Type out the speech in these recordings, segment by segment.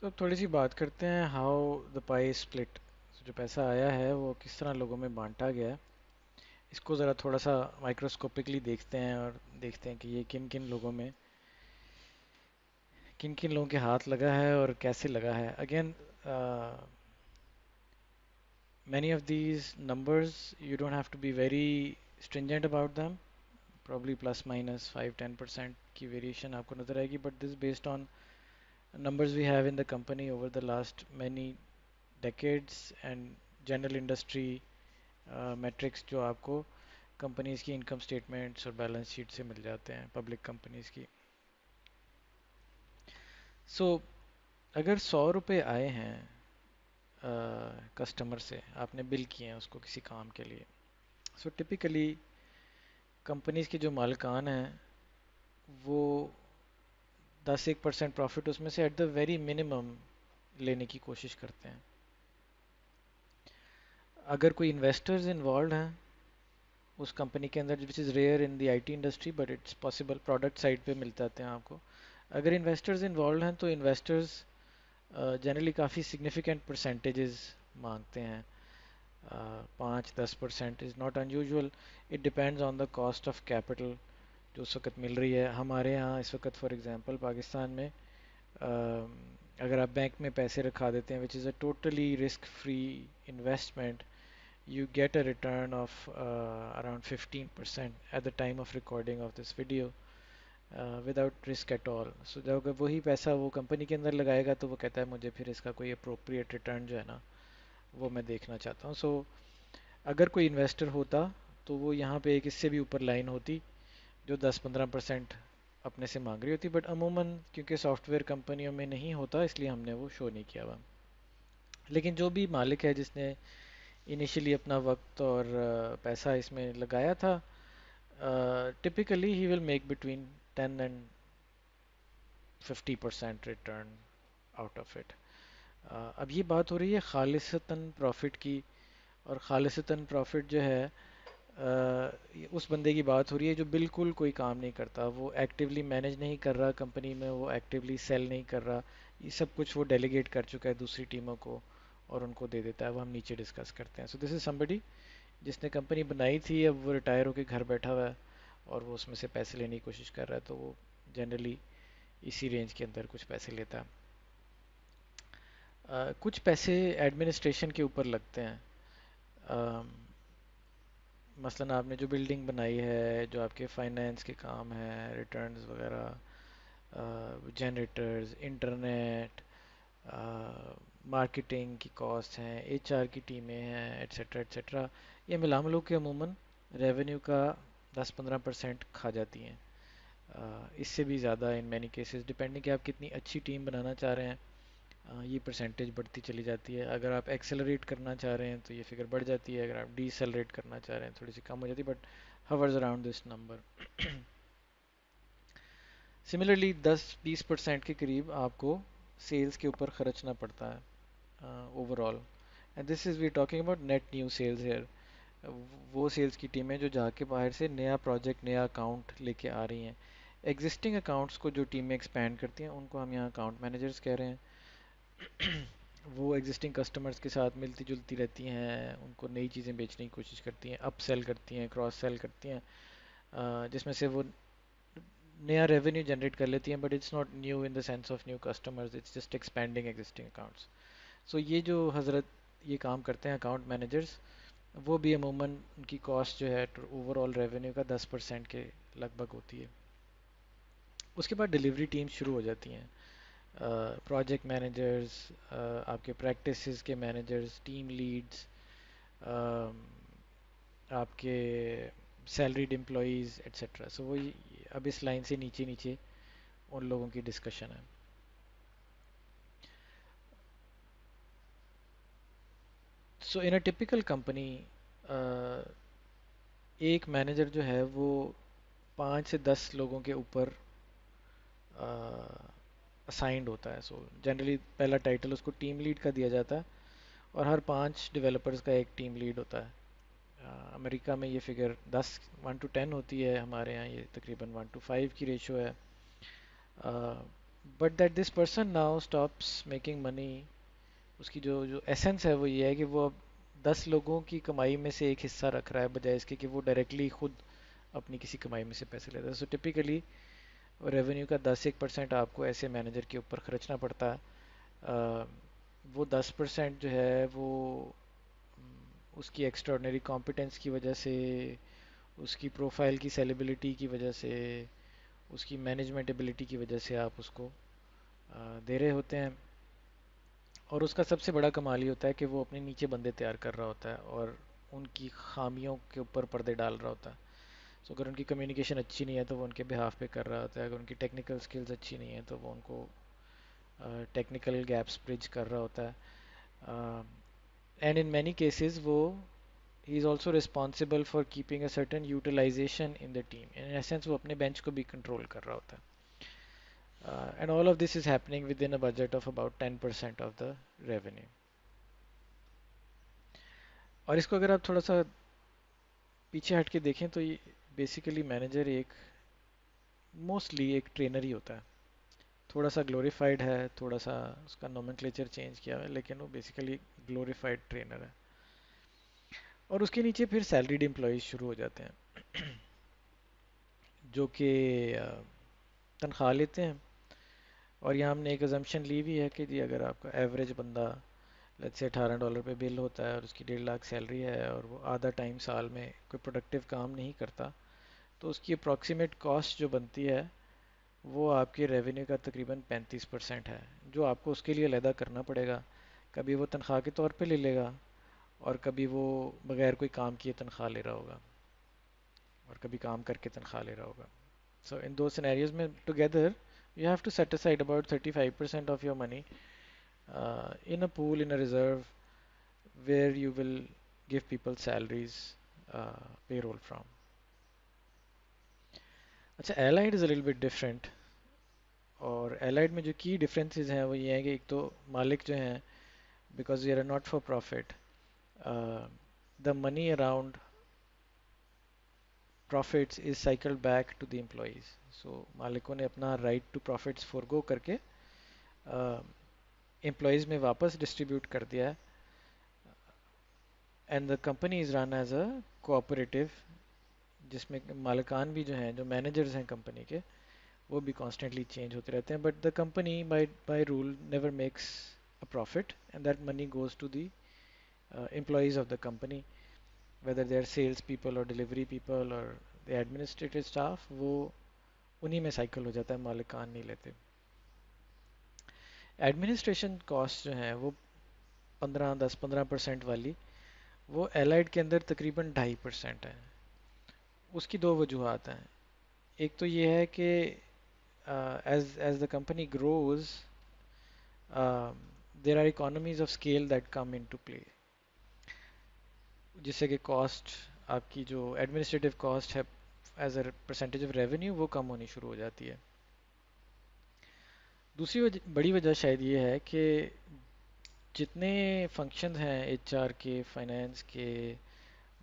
اب تھوڑی سی بات کرتے ہیں ہاؤ دا پائی اسپلٹ. جو پیسہ آیا ہے وہ کس طرح لوگوں میں بانٹا گیا ہے. اس کو ذرا تھوڑا سا مائکروسکوپکلی دیکھتے ہیں اور دیکھتے ہیں کہ یہ کن کن لوگوں میں کن کن لوگوں کے ہاتھ لگا ہے اور کیسے لگا ہے. Again many of these numbers you don't have to be very stringent about them. Probably plus minus 5-10% کی ویریشن آپ کو نظر آئے گی, but this is based on numbers we have in the company over the last many decades and general industry metrics جو آپ کو companies کی انکم سٹیٹمنٹس اور بیلنس شیٹ سے مل جاتے ہیں پبلک کمپنیز کی. سو اگر 100 روپے آئے ہیں کسٹمر سے, آپ نے بل کیے ہیں اس کو کسی کام کے لیے, سو ٹپیکلی کمپنیز کے جو مالکان ہیں وہ 10-1% پروفٹ اس میں سے ایٹ دا ویری منیمم لینے کی کوشش کرتے ہیں. اگر کوئی انویسٹرز انوالوڈ ہیں اس کمپنی کے اندر, which is rare in the I T industry but it's possible, product side پہ مل جاتے ہیں آپ کو. اگر انویسٹرز انوالوڈ ہیں تو انویسٹرز جنرلی کافی سگنیفیکنٹ پرسنٹیجز مانگتے ہیں. 5-10% is not in usual. It depends on the cost of capital جو اس وقت مل رہی ہے. ہمارے یہاں اس وقت فار ایگزامپل پاکستان میں اگر آپ بینک میں پیسے رکھا دیتے ہیں which is a totally risk free investment, you get a return of around 15% at the time of recording of this video without risk at all. So جب وہی پیسہ وہ کمپنی کے اندر لگائے گا تو وہ کہتا ہے مجھے پھر اس کا کوئی اپروپریٹ ریٹرن جو ہے نا وہ میں دیکھنا چاہتا ہوں. سو اگر کوئی انویسٹر ہوتا تو وہ یہاں پہ ایک اس سے بھی اوپر لائن ہوتی جو 10-15% اپنے سے مانگ رہی ہوتی, بٹ عموماً کیونکہ سافٹ ویئر کمپنیوں میں نہیں ہوتا اس لیے ہم نے وہ شو نہیں کیا ہوا. لیکن جو بھی مالک ہے جس نے انیشلی اپنا وقت اور پیسہ اس میں لگایا تھا, typically he will make between 10 and 50% return out of it. اب یہ بات ہو رہی ہے خالصتاً پروفٹ کی, اور خالصتاً پروفٹ جو ہے اس بندے کی بات ہو رہی ہے جو بالکل کوئی کام نہیں کرتا, وہ ایکٹیولی مینیج نہیں کر رہا کمپنی میں, وہ ایکٹیولی سیل نہیں کر رہا, یہ سب کچھ وہ ڈیلیگیٹ کر چکا ہے دوسری ٹیموں کو اور ان کو دے دیتا ہے. وہ ہم نیچے ڈسکس کرتے ہیں. سو دس از somebody جس نے کمپنی بنائی تھی, اب وہ ریٹائر ہو کے گھر بیٹھا ہوا ہے اور وہ اس میں سے پیسے لینے کی کوشش کر رہا ہے, تو وہ جنرلی اسی رینج کے اندر کچھ پیسے لیتا ہے. کچھ پیسے ایڈمنسٹریشن کے اوپر لگتے ہیں. مثلا آپ نے جو بلڈنگ بنائی ہے, جو آپ کے فائنینس کے کام ہیں, ریٹرنز وغیرہ, جنریٹرز, انٹرنیٹ, مارکیٹنگ کی کاسٹ ہیں, ایچ آر کی ٹیمیں ہیں, ایٹسٹرا ایٹسٹرا, یہ ملا ملو کے عموماً ریونیو کا 10-15% کھا جاتی ہیں. اس سے بھی زیادہ ان مینی کیسز ڈپینڈنگ کہ آپ کتنی اچھی ٹیم بنانا چاہ رہے ہیں, یہ پرسنٹیج بڑھتی چلی جاتی ہے. اگر آپ ایکسلریٹ کرنا چاہ رہے ہیں تو یہ فگر بڑھ جاتی ہے, اگر آپ ڈی سیلریٹ کرنا چاہ رہے ہیں تھوڑی سی کم ہو جاتی ہے, بٹ ہوورز اراؤنڈ دس نمبر. سملرلی 10-20% کے قریب آپ کو سیلز کے اوپر خرچنا پڑتا ہے overall, and this is we talking about net new sales here. وہ سیلز کی ٹیمیں جو جا کے باہر سے نیا پروجیکٹ, نیا اکاؤنٹ لے کے آ رہی ہیں. ایگزسٹنگ اکاؤنٹس کو جو ٹیمیں ایکسپینڈ کرتی ہیں ان کو ہم یہاں اکاؤنٹ مینیجرز کہہ رہے ہیں. وہ ایگزسٹنگ کسٹمرز کے ساتھ ملتی جلتی رہتی ہیں, ان کو نئی چیزیں بیچنے کی کوشش کرتی ہیں, اپ سیل کرتی ہیں, کراس سیل کرتی ہیں, جس میں سے وہ نیا ریونیو جنریٹ کر لیتی ہیں, but it's not new in the sense of new customers, it's just expanding existing accounts. So یہ جو حضرت یہ کام کرتے ہیں اکاؤنٹ مینیجرز, وہ بھی عموماً ان کی کاسٹ جو ہے اوور آل ریونیو کا 10% کے لگ بھگ ہوتی ہے. اس کے بعد ڈلیوری ٹیم شروع ہو جاتی ہیں, پروجیکٹ مینیجرز, آپ کے پریکٹسز کے مینیجرز, ٹیم لیڈز, آپ کے سیلریڈ امپلائیز ایٹسٹرا. سو وہ اب اس لائن سے نیچے نیچے ان لوگوں کی ڈسکشن ہے. سو ان اے ٹپیکل کمپنی ایک مینیجر جو ہے وہ 5 سے 10 لوگوں کے اوپر اسائنڈ ہوتا ہے. سو جنرلی پہلا ٹائٹل اس کو ٹیم لیڈ کا دیا جاتا ہے, اور ہر 5 ڈیولپرز کا ایک ٹیم لیڈ ہوتا ہے. امریکہ میں یہ فگر 1 to 10 ہوتی ہے, ہمارے یہاں یہ تقریباً 1 to 5 کی ریشو ہے. But that this person now stops making money. اس کی جو ایسنس ہے وہ یہ ہے کہ وہ اب 10 لوگوں کی کمائی میں سے ایک حصہ رکھ رہا ہے بجائے اس کے کہ وہ ڈائریکٹلی خود اپنی کسی کمائی میں سے پیسے لیتا ہے. سو ٹپیکلی ریونیو کا 10-1% آپ کو ایسے مینیجر کے اوپر خرچنا پڑتا ہے. وہ 10% جو ہے وہ اس کی ایکسٹراڈنری کمپٹنس کی وجہ سے، اس کی پروفائل کی سیلیبلٹی کی وجہ سے، اس کی مینجمنٹ ایبلٹی کی وجہ سے آپ اس کو دے رہے ہوتے ہیں. اور اس کا سب سے بڑا کمال یہ ہوتا ہے کہ وہ اپنے نیچے بندے تیار کر رہا ہوتا ہے اور ان کی خامیوں کے اوپر پردے ڈال رہا ہوتا ہے. سو اگر ان کی کمیونیکیشن اچھی نہیں ہے تو وہ ان کے بہاف پہ کر رہا ہوتا ہے. اگر ان کی ٹیکنیکل سکلز اچھی نہیں ہیں تو وہ ان کو ٹیکنیکل گیپس برج کر رہا ہوتا ہے. اینڈ ان مینی کیسز وہ ہی is also responsible for keeping a certain utilization in the team. In essence وہ اپنے بینچ کو بھی کنٹرول کر رہا ہوتا ہے. And all of this is happening with in a budget of about 10% of the revenue. اور اس کو اگر آپ تھوڑا سا پیچھے ہٹ کے دیکھیں تو یہ بیسیکلی مینیجر ایک موسٹلی ایک ٹرینر ہی ہوتا ہے. تھوڑا سا گلوریفائڈ ہے، تھوڑا سا اس کا نومنکلیچر چینج کیا ہے، لیکن وہ بیسیکلی گلوریفائڈ ٹرینر ہے. اور اس کے نیچے پھر سیلریڈ امپلائیز شروع ہو جاتے ہیں جو کہ تنخواہ لیتے ہیں. اور یہاں ہم نے ایک ازمپشن لی بھی ہے کہ جی اگر آپ کا ایوریج بندہ لیٹس سے $18 پہ بل ہوتا ہے اور اس کی 1.5 لاکھ سیلری ہے اور وہ آدھا ٹائم سال میں کوئی پروڈکٹیو کام نہیں کرتا، تو اس کی اپروکسیمیٹ کاسٹ جو بنتی ہے وہ آپ کے ریونیو کا تقریباً 35% ہے، جو آپ کو اس کے لیے علیحدہ کرنا پڑے گا. کبھی وہ تنخواہ کے طور پہ لے لے گا اور کبھی وہ بغیر کوئی کام کیے تنخواہ لے رہا ہوگا اور کبھی کام کر کے تنخواہ لے رہا ہوگا. سو ان دو سینیریوز میں together you have to set aside about 35% of your money in a pool, in a reserve, where you will give people salaries, payroll from. اچھا allied is a little bit different. اور allied میں جو کی differences ہیں وہ یہ ہیں کہ ایک تو مالک جو ہیں because we are not for profit, the money around profits is cycled back to the employees. So مالکوں نے اپنا right to profits forgo کر کے امپلائیز میں واپس ڈسٹریبیوٹ کر دیا ہے. And the company is run as a cooperative جس میں مالکان بھی جو ہیں، جو مینیجرز ہیں کمپنی کے، وہ بھی کانسٹنٹلی چینج ہوتے رہتے ہیں. But the company by rule never makes a profit and that money goes to the employees of the company, whether they are sales people or delivery people or the administrative staff. وہ انہی میں cycle ہو جاتا ہے، مالکان نہیں لیتے. Administration cost جو ہیں وہ 10-15% والی وہ ایلائڈ کے اندر تقریباً 2.5% ہے. اس کی دو وجوہات ہیں. ایک تو یہ ہے کہ as the company grows there are economies of scale that come into play, جس سے کہ کاسٹ آپ کی جو ایڈمنسٹریٹو کاسٹ ہے as a percentage of revenue وہ کم ہونی شروع ہو جاتی ہے. دوسری بڑی وجہ شاید یہ ہے کہ جتنے فنکشنز ہیں ایچ آر کے، فائنینس کے،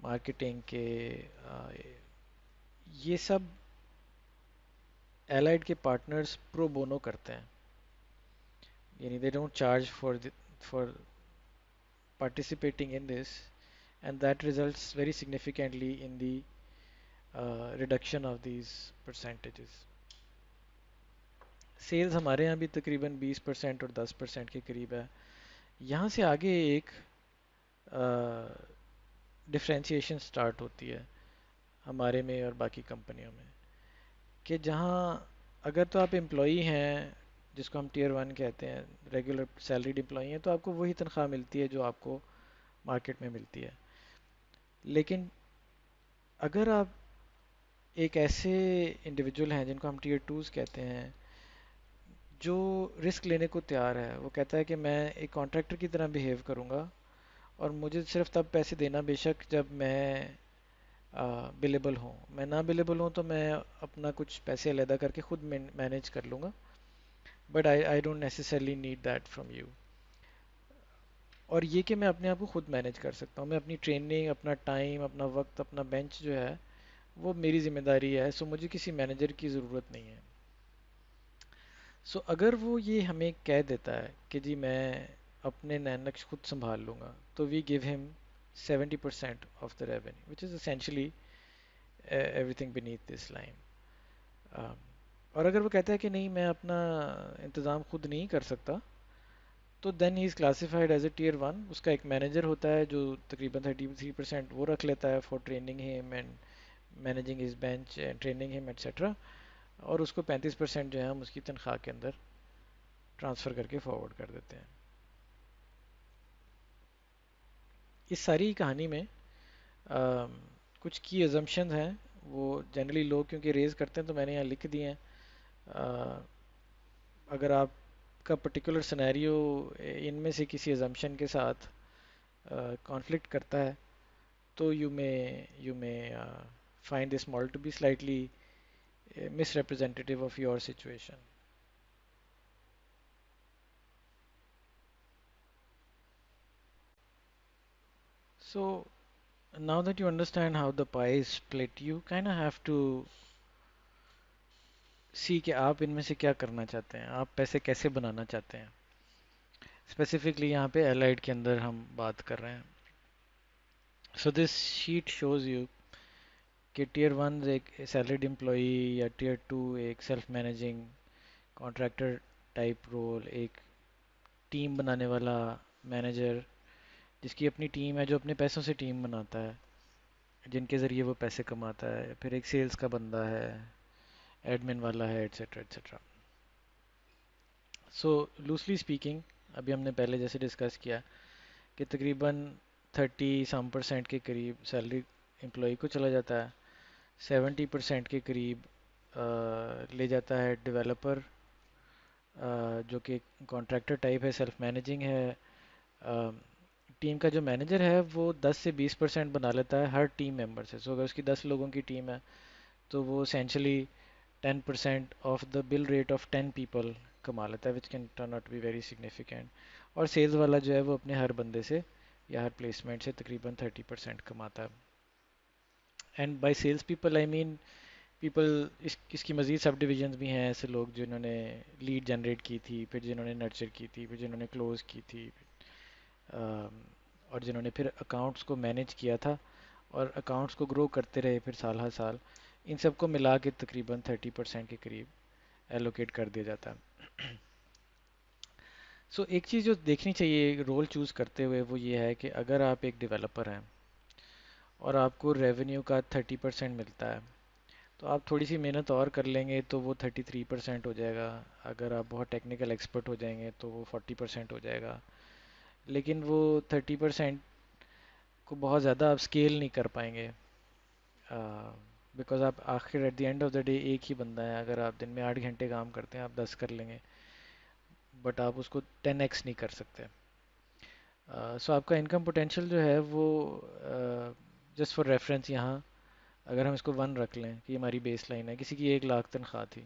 مارکیٹنگ کے، یہ سب ایلائڈ کے پارٹنرز پرو بونو کرتے ہیں. یعنی they don't charge for participating in this, and that results very significantly in the reduction of these percentages. Sales ہمارے یہاں بھی تقریباً 20% اور 10% کے قریب ہے. یہاں سے آگے ایک ڈفرینسیشن سٹارٹ ہوتی ہے ہمارے میں اور باقی کمپنیوں میں، کہ جہاں اگر تو آپ امپلائی ہیں جس کو ہم ٹیئر 1 کہتے ہیں، ریگولر سیلریڈ امپلائی ہیں، تو آپ کو وہی تنخواہ ملتی ہے جو آپ کو مارکیٹ میں ملتی ہے. لیکن اگر آپ ایک ایسے انڈیویجول ہیں جن کو ہم ٹیئر 2s کہتے ہیں، جو رسک لینے کو تیار ہے، وہ کہتا ہے کہ میں ایک کانٹریکٹر کی طرح بیہیو کروں گا اور مجھے صرف تب پیسے دینا بے شک جب میں بلیبل ہوں. میں نہ بلیبل ہوں تو میں اپنا کچھ پیسے علیحدہ کر کے خود مینیج کر لوں گا، but I don't necessarily need that from you. اور یہ کہ میں اپنے آپ کو خود مینیج کر سکتا ہوں، میں اپنی ٹریننگ، اپنا ٹائم، اپنا وقت، اپنا بینچ جو ہے وہ میری ذمہ داری ہے. سو مجھے کسی مینیجر کی ضرورت نہیں ہے. سو اگر وہ یہ ہمیں کہہ دیتا ہے کہ جی میں اپنے نین نقش خود سنبھال لوں گا تو وی گیو ہم 70% of the revenue which is essentially every thing beneath this line. اور اگر وہ کہتا ہے کہ نہیں میں اپنا انتظام خود نہیں کر سکتا تو then he is classified as a tier one. اس کا ایک مینیجر ہوتا ہے جو تقریباً 33% وہ رکھ لیتا ہے فار ٹریننگ ہم and managing his bench and training ہم ایٹسیٹرا. اور اس کو 35% جو ہے ہم اس کی تنخواہ کے اندر ٹرانسفر کر کے فارورڈ کر دیتے ہیں. اس ساری کہانی میں آم، کچھ کی ازمپشنز ہیں وہ جنرلی لوگ کیونکہ ریز کرتے ہیں تو میں نے یہاں لکھ دی ہیں. آ، اگر آپ کا پرٹیکولر سنیریو ان میں سے کسی ازمپشن کے ساتھ کانفلکٹ کرتا ہے تو you may find this model to be slightly misrepresentative of your situation. So now that you understand how the pie is split, you kind of have to see کہ آپ ان میں سے کیا کرنا چاہتے ہیں, آپ پیسے کیسے بنانا چاہتے ہیں. اسپیسیفکلی یہاں پہ الائڈ کے اندر ہم بات کر رہے ہیں. So this sheet shows you کہ ٹیئر ون ایک سیلریڈ امپلائی یا ٹیئر ٹو ایک self managing contractor type role, ایک ٹیم بنانے والا مینیجر جس کی اپنی ٹیم ہے جو اپنے پیسوں سے ٹیم بناتا ہے جن کے ذریعے وہ پیسے کماتا ہے, پھر ایک سیلز کا بندہ ہے, ایڈمن والا ہے, ایٹسیٹرا ایٹسیٹرا. سو لوسلی اسپیکنگ ابھی ہم نے پہلے جیسے ڈسکس کیا کہ تقریباً 30% کے قریب سیلری امپلائی کو چلا جاتا ہے, 70% کے قریب لے جاتا ہے ڈیولپر جو کہ کانٹریکٹر ٹائپ ہے, سیلف مینیجنگ ہے. ٹیم کا جو مینیجر ہے وہ 10 سے 20% بنا لیتا ہے ہر ٹیم ممبر سے. سو اگر اس کی 10 لوگوں کی ٹیم ہے تو وہ essentially 10% of the bill rate of 10 people کما لیتا ہے, which can turn out to be very significant. اور سیلز والا جو ہے وہ اپنے ہر بندے سے یا ہر پلیسمنٹ سے تقریباً 30% کماتا ہے. And by sales people I mean people اس کی مزید سب ڈویژنز بھی ہیں, ایسے لوگ جنہوں نے لیڈ جنریٹ کی تھی, پھر جنہوں نے نرچر کی تھی, پھر جنہوں نے کلوز کی تھی, اور جنہوں نے پھر اکاؤنٹس کو مینیج کیا تھا اور اکاؤنٹس کو گرو کرتے رہے پھر سال ہر سال. ان سب کو ملا کے تقریباً 30% کے قریب ایلوکیٹ کر دیا جاتا ہے. سو ایک چیز جو دیکھنی چاہیے رول چوز کرتے ہوئے وہ یہ ہے کہ اگر آپ ایک ڈیولپر ہیں اور آپ کو ریونیو کا 30% ملتا ہے تو آپ تھوڑی سی محنت اور کر لیں گے تو وہ 33% ہو جائے گا. اگر آپ بہت ٹیکنیکل ایکسپرٹ ہو جائیں گے تو وہ 40% ہو جائے گا. لیکن وہ 30% کو بہت زیادہ آپ اسکیل نہیں کر پائیں گے بیکاز آپ آخر at the end of the day ایک ہی بندہ ہے. اگر آپ دن میں 8 گھنٹے کام کرتے ہیں آپ 10 کر لیں گے بٹ آپ اس کو 10x نہیں کر سکتے. سو آپ کا انکم پوٹینشیل جو ہے وہ جسٹ فار ریفرنس یہاں اگر ہم اس کو 1 رکھ لیں کہ ہماری بیس لائن ہے, کسی کی 1 لاکھ تنخواہ تھی,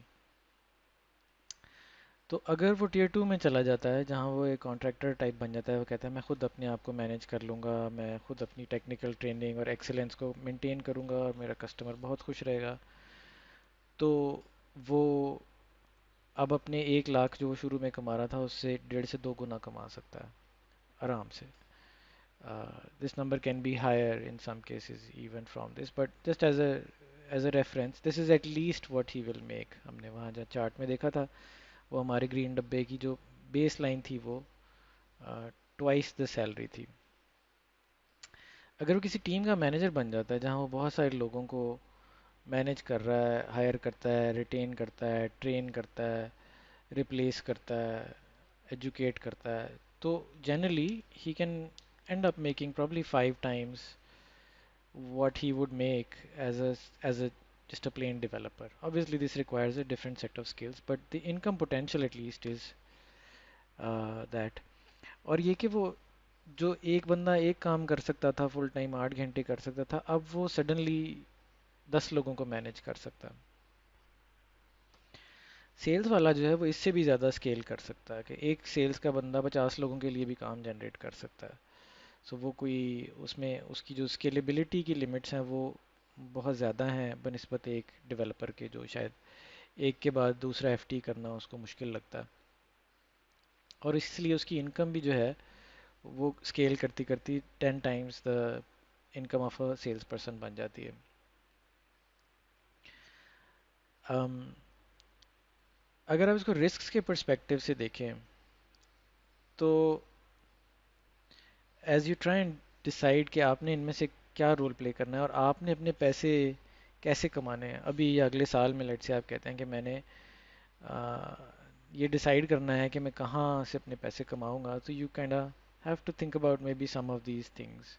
تو اگر وہ ٹیئر ٹو میں چلا جاتا ہے جہاں وہ ایک کانٹریکٹر ٹائپ بن جاتا ہے, وہ کہتا ہے میں خود اپنے آپ کو مینیج کر لوں گا, میں خود اپنی ٹیکنیکل ٹریننگ اور ایکسیلنس کو مینٹین کروں گا اور میرا کسٹمر بہت خوش رہے گا, تو وہ اب اپنے 1 لاکھ جو وہ شروع میں کما رہا تھا اس سے 1.5 سے 2 گنا کما سکتا ہے آرام سے. This number can be higher in some cases even from this, but just as a reference, this is at least what he will make. ہم نے وہاں جہاں چارٹ میں دیکھا تھا وہ ہمارے گرین ڈبے کی جو بیس لائن تھی وہ ٹوائس دا سیلری تھی. اگر وہ کسی ٹیم کا مینیجر بن جاتا ہے جہاں وہ بہت سارے لوگوں کو مینیج کر رہا ہے, ہائر کرتا ہے, ریٹین کرتا ہے, ٹرین کرتا ہے, ریپلیس کرتا ہے, ایجوکیٹ کرتا ہے, تو generally he can end up making probably 5 times what he would make as a just a plain developer. Obviously, this requires a different set of skills, but the income potential at least is that. اور یہ کہ وہ جو ایک بندہ ایک کام کر سکتا تھا فل ٹائم 8 گھنٹے کر سکتا تھا اب وہ سڈنلی 10 لوگوں کو مینیج کر سکتا ہے. سیلز والا جو ہے وہ اس سے بھی زیادہ اسکیل کر سکتا ہے کہ ایک سیلز کا بندہ 50 لوگوں کے لیے بھی کام جنریٹ کر سکتا ہے. سو وہ کوئی اس میں اس کی جو اسکیلیبلٹی کی لمٹس ہیں وہ بہت زیادہ ہیں بنسبت ایک ڈیولپر کے جو شاید ایک کے بعد دوسرا ایف ٹی کرنا اس کو مشکل لگتا ہے، اور اس لیے اس کی انکم بھی جو ہے وہ اسکیل کرتی کرتی 10 times the income of a sales person بن جاتی ہے۔ اگر آپ اس کو رسکس کے پرسپیکٹیو سے دیکھیں تو as you try and decide کہ آپ نے ان میں سے کیا رول پلے کرنا ہے اور آپ نے اپنے پیسے کیسے کمانے ہیں ابھی یا اگلے سال میں، لیٹ سے آپ کہتے ہیں کہ میں نے یہ ڈیسائیڈ کرنا ہے کہ میں کہاں سے اپنے پیسے کماؤں گا، تو you kind have to think about maybe some of these things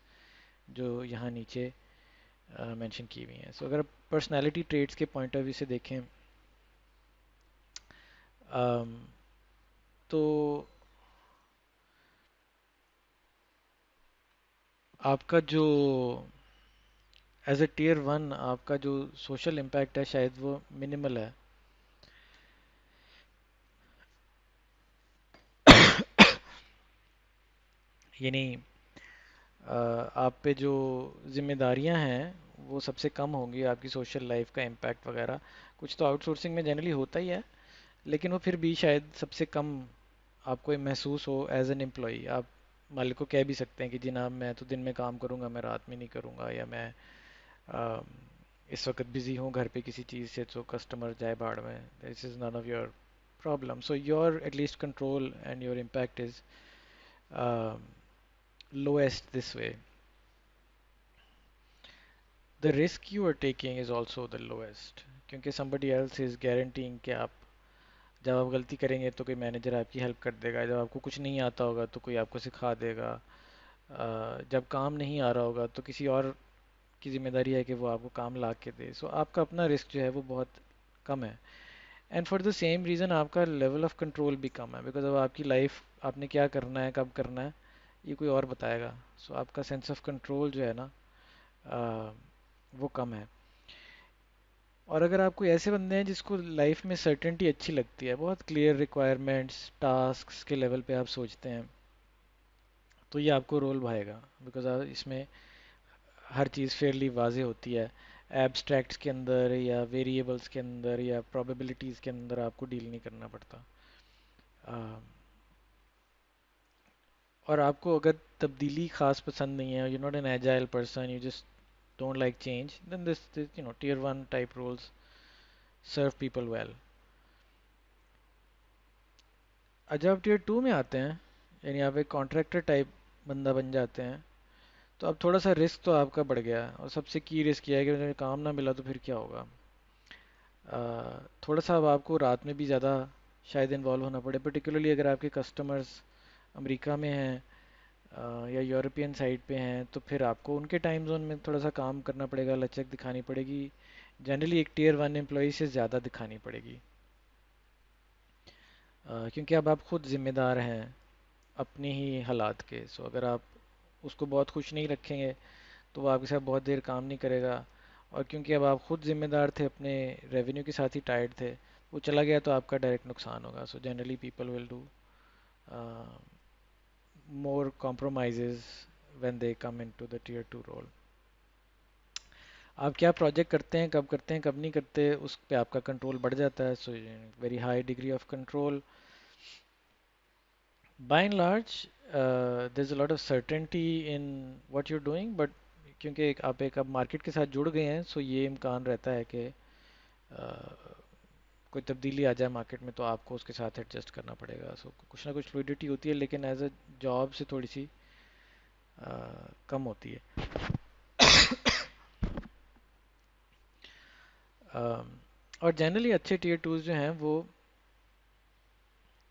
جو یہاں نیچے مینشن کی ہوئی ہیں۔ سو اگر پرسنالٹی ٹریٹس کے پوائنٹ آف ویو سے دیکھیں تو آپ کا جو ایز اے ٹیئر ون آپ کا جو سوشل امپیکٹ ہے شاید وہ منیمل ہے۔ یعنی آپ پہ جو ذمہ داریاں ہیں وہ سب سے کم ہوں گی، آپ کی سوشل لائف کا امپیکٹ وغیرہ کچھ تو آؤٹ سورسنگ میں جنرلی ہوتا ہی ہے، لیکن وہ پھر بھی شاید سب سے کم آپ کو محسوس ہو ایز این امپلائی۔ آپ مالک کو کہہ بھی سکتے ہیں کہ جناب میں تو دن میں کام کروں گا، میں رات میں نہیں کروں گا، یا میں اس وقت بزی ہوں گھر پہ کسی چیز سے، تو کسٹمر جائے بھاڑ میں، this is none of your problem, so your at least control and your impact is lowest this way. The risk you are taking is also the lowest کیونکہ somebody else is guaranteeing کہ آپ جب آپ غلطی کریں گے تو کوئی مینیجر آپ کی ہیلپ کر دے گا، جب آپ کو کچھ نہیں آتا ہوگا تو کوئی آپ کو سکھا دے گا، جب کام نہیں آ رہا ہوگا تو کسی اور کی ذمہ داری ہے کہ وہ آپ کو کام لا کے دے، سو آپ کا اپنا رسک جو ہے وہ بہت کم ہے، and for the same reason آپ کا لیول آف کنٹرول بھی کم ہے، بیکاز اب آپ کی لائف آپ نے کیا کرنا ہے کب کرنا ہے یہ کوئی اور بتائے گا، سو آپ کا سینس آف کنٹرول جو ہے نا وہ کم ہے۔ اور اگر آپ کوئی ایسے بندے ہیں جس کو لائف میں سرٹنٹی اچھی لگتی ہے، بہت کلیئر ریکوائرمنٹس ٹاسکس کے لیول پہ آپ سوچتے ہیں، تو یہ آپ کو رول بھائے گا، بیکاز اس میں ہر چیز فیئرلی واضح ہوتی ہے، ایبسٹریکٹس کے اندر یا ویریبلس کے اندر یا پرابیبلٹیز کے اندر آپ کو ڈیل نہیں کرنا پڑتا، اور آپ کو اگر تبدیلی خاص پسند نہیں ہے، you not an agile person, you just don't like change, then this tier one type rules serve people well. جب آپ ٹیئر ٹو میں آتے ہیں، یعنی آپ ایک کانٹریکٹر ٹائپ بندہ بن جاتے ہیں، تو اب تھوڑا سا رسک تو آپ کا بڑھ گیا ہے، اور سب سے کی رسک یہ ہے کہ اگر کام نہ ملا تو پھر کیا ہوگا۔ تھوڑا سا اب آپ کو رات میں بھی زیادہ شاید انوالو ہونا پڑے، پرٹیکولرلی اگر آپ کے کسٹمرز امریکہ میں ہیں یا یورپین سائڈ پہ ہیں، تو پھر آپ کو ان کے ٹائم زون میں تھوڑا سا کام کرنا پڑے گا، لچک دکھانی پڑے گی، جنرلی ایک ٹیئر ون امپلائی سے زیادہ دکھانی پڑے گی، کیونکہ اب آپ خود ذمہ دار ہیں اپنے ہی حالات کے، سو اگر آپ اس کو بہت خوش نہیں رکھیں گے تو وہ آپ کے ساتھ بہت دیر کام نہیں کرے گا، اور کیونکہ اب آپ خود ذمہ دار تھے، اپنے ریونیو کے ساتھ ہی ٹائرڈ تھے، وہ چلا گیا تو آپ کا ڈائریکٹ نقصان ہوگا، so generally people will do more compromises when they come into the tier 2 role۔ آپ کیا پروجیکٹ کرتے ہیں، کب کرتے ہیں، کب نہیں کرتے، اس پہ آپ کا کنٹرول بڑھ جاتا ہے، so very high degree of control, by and large there is a lot of certainty in what you doing, but کیونکہ آپ ایک اب مارکیٹ کے ساتھ جڑ گئے ہیں، سو یہ امکان رہتا ہے کہ کوئی تبدیلی آ جائے مارکیٹ میں تو آپ کو اس کے ساتھ ایڈجسٹ کرنا پڑے گا، سو کچھ نہ کچھ فلوئڈٹی ہوتی ہے، لیکن ایز اے جاب سے تھوڑی سی کم ہوتی ہے۔ اور جنرلی اچھے ٹیئر ٹوز جو ہیں وہ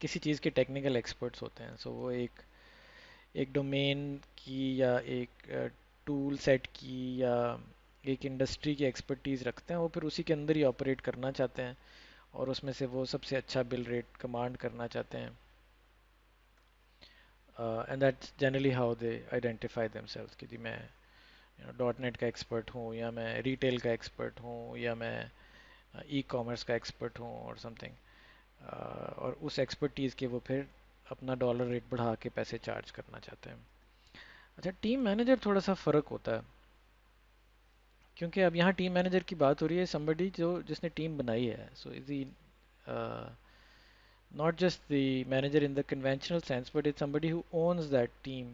کسی چیز کے ٹیکنیکل ایکسپرٹس ہوتے ہیں، سو وہ ایک ڈومین کی یا ایک ٹول سیٹ کی یا ایک انڈسٹری کی ایکسپرٹیز رکھتے ہیں، وہ پھر اسی کے اندر ہی آپریٹ کرنا چاہتے ہیں، اور اس میں سے وہ سب سے اچھا بل ریٹ کمانڈ کرنا چاہتے ہیں، and that's generally how they identify themselves کہ جی میں ڈاٹ نیٹ کا ایکسپرٹ ہوں، یا میں ریٹیل کا ایکسپرٹ ہوں، یا میں ای کامرس کا ایکسپرٹ ہوں اور سم تھنگ، اور اس ایکسپرٹیز کے وہ پھر اپنا ڈالر ریٹ بڑھا کے پیسے چارج کرنا چاہتے ہیں۔ اچھا، ٹیم مینیجر تھوڑا سا فرق ہوتا ہے، کیونکہ اب یہاں ٹیم مینیجر کی بات ہو رہی ہے، somebody جس نے ٹیم بنائی ہے، سو از ہی not just the manager in the conventional sense, but it's somebody who owns that team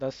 10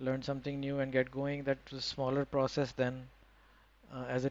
learn something new and get going. That's a smaller process than as a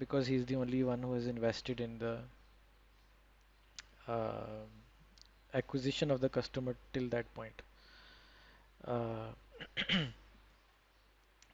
because he is the only one who has invested in the uh, acquisition of the customer till that point. Uh,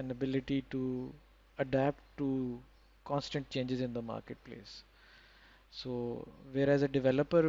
an ability to adapt to constant changes in the marketplace. So whereas a developer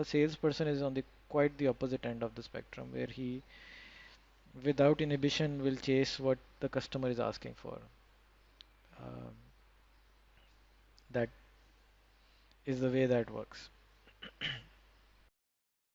A salesperson is on the quite the opposite end of the spectrum, where he without inhibition will chase what the customer is asking for. Um, that is the way that works.